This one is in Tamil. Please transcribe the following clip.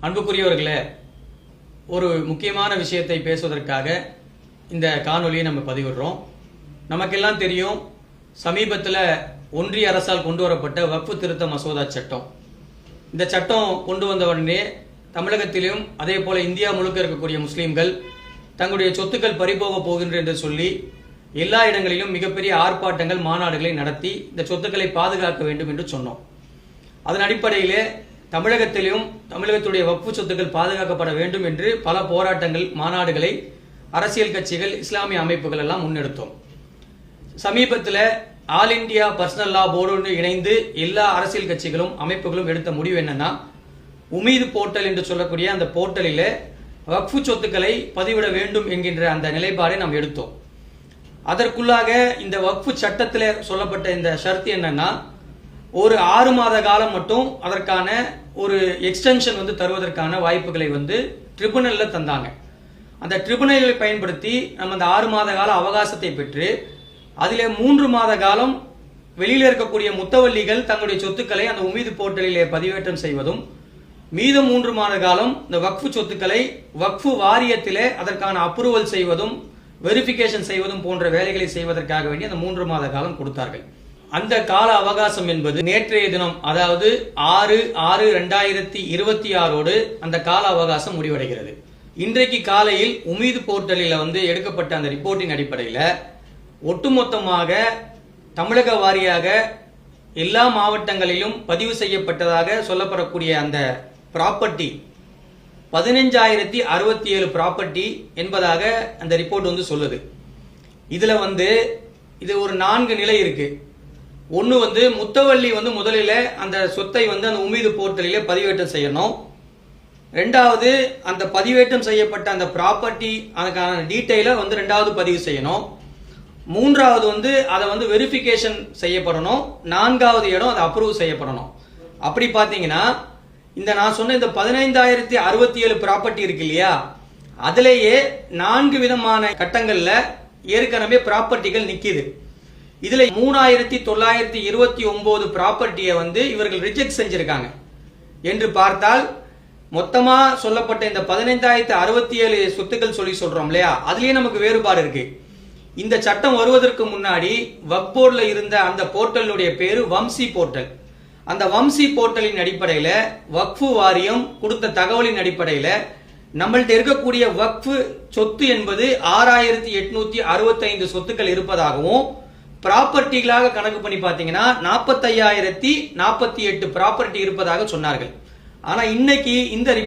அன்புக்குரியவர்களே, ஒரு முக்கியமான விஷயத்தை பேசுவதற்காக இந்த காணொலியை நம்ம பதிவிடுறோம். நமக்கெல்லாம் தெரியும், சமீபத்தில் ஒன்றிய அரசால் கொண்டு வரப்பட்ட வக்ஃபு திருத்த மசோதா சட்டம். இந்த சட்டம் கொண்டு வந்த உடனே தமிழகத்திலும் அதே போல இந்தியா முழுக்க இருக்கக்கூடிய முஸ்லீம்கள் தங்களுடைய சொத்துக்கள் பறிபோக போகின்றன என்று சொல்லி எல்லா இடங்களிலும் மிகப்பெரிய ஆர்ப்பாட்டங்கள், மாநாடுகளை நடத்தி இந்த சொத்துக்களை பாதுகாக்க வேண்டும் என்று சொன்னோம். அதன் அடிப்படையிலே தமிழகத்திலும் தமிழகத்துடைய வக்ஃபு சொத்துக்கள் பாதுகாக்கப்பட வேண்டும் என்று பல போராட்டங்கள், மாநாடுகளை அரசியல் கட்சிகள், இஸ்லாமிய அமைப்புகள் எல்லாம் முன்னெடுத்தோம். சமீபத்தில் ஆல் இந்தியா பர்சனல் லா போர்டு இணைந்து எல்லா அரசியல் கட்சிகளும் அமைப்புகளும் எடுத்த முடிவு என்னன்னா, உமீது போர்ட்டல் என்று சொல்லக்கூடிய அந்த போர்ட்டலில் வக்ஃபு சொத்துக்களை பதிவிட வேண்டும் என்கின்ற அந்த நிலைப்பாடை நாம் எடுத்தோம். அதற்குள்ளாக இந்த வக்ஃபு சட்டத்தில் சொல்லப்பட்ட இந்த ஷர்த்து என்னன்னா, ஒரு 6 மாத காலம் மட்டும் அதற்கான ஒரு எக்ஸ்டென்ஷன் தருவதற்கான வாய்ப்புகளை ட்ரிபுனல்ல தந்தாங்க. அந்த ட்ரிபுனலை பயன்படுத்தி நம்ம அந்த 6 மாத கால அவகாசத்தை பெற்று அதிலே 3 மாத காலம் வெளியில் இருக்கக்கூடிய முத்தவல்லிகள் தங்களுடைய சொத்துக்களை அந்த உமீது போர்ட்டலிலே பதிவேற்றம் செய்வதும், மீதம் 3 மாத காலம் இந்த வக்ஃபு சொத்துக்களை வக்ஃபு வாரியத்திலே அதற்கான அப்ரூவல் செய்வதும், வெரிஃபிகேஷன் செய்வதும் போன்ற வேலைகளை செய்வதற்காக வேண்டி அந்த 3 மாத காலம் கொடுத்தார்கள். அந்த கால அவகாசம் என்பது நேற்றைய தினம், அதாவது 6/6/2026 அந்த கால அவகாசம் முடிவடைகிறது. இன்றைக்கு காலையில் உமீது போர்ட்டலில் எடுக்கப்பட்ட அந்த ரிப்போர்ட்டின் அடிப்படையில் ஒட்டுமொத்தமாக தமிழக வாரியாக எல்லா மாவட்டங்களிலும் பதிவு செய்யப்பட்டதாக சொல்லப்படக்கூடிய அந்த ப்ராப்பர்ட்டி 15,067 ப்ராப்பர்ட்டி என்பதாக அந்த ரிப்போர்ட் சொல்லுது. இதுல இது ஒரு 4 நிலை இருக்கு. ஒன்று முத்தவள்ளி முதலில் அந்த சொத்தை அந்த உமீது போர்ட்டலிலே பதிவேற்றம் செய்யணும். ரெண்டாவது, அந்த பதிவேற்றம் செய்யப்பட்ட அந்த ப்ராப்பர்ட்டி அதுக்கான டீட்டெயிலை ரெண்டாவது பதிவு செய்யணும். மூன்றாவது அதை வெரிஃபிகேஷன் செய்யப்படணும். 4வது இடம் அதை அப்ரூவ் செய்யப்படணும். அப்படி பார்த்தீங்கன்னா இந்த நான் சொன்ன இந்த 15,067 ப்ராப்பர்ட்டி இருக்கு இல்லையா, அதிலேயே 4 விதமான கட்டங்கள்ல ஏற்கனவே ப்ராப்பர்ட்டிகள் நிக்குது. இதுல 3,929 ப்ராப்பர்ட்டியை இவர்கள் ரிஜெக்ட் செஞ்சிருக்காங்க என்று பார்த்தால், மொத்தமா சொல்லப்பட்ட இந்த 15,067 சொத்துக்கள் சொல்றோம் இல்லையா, அதுலயே நமக்கு வேறுபாடு இருக்கு. இந்த சட்டம் வருவதற்கு முன்னாடி வக்ஃப் போர்டுல இருந்த அந்த போர்ட்டலுடைய பேரு வம்சி போர்ட்டல். அந்த வம்சி போர்ட்டலின் அடிப்படையில் வக்ஃபு வாரியம் கொடுத்த தகவலின் அடிப்படையில் நம்மள்ட்ட இருக்கக்கூடிய வக்ஃபு சொத்து என்பது 6,865 சொத்துக்கள் இருப்பதாகவும், ப்ராப்பர்ட்டிகளாக கணக்கு பண்ணி பார்த்தீங்கன்னா 45,048 ப்ராப்பர்ட்டி இருப்பதாக சொன்னார்கள். ஆனா இன்னைக்கு இந்த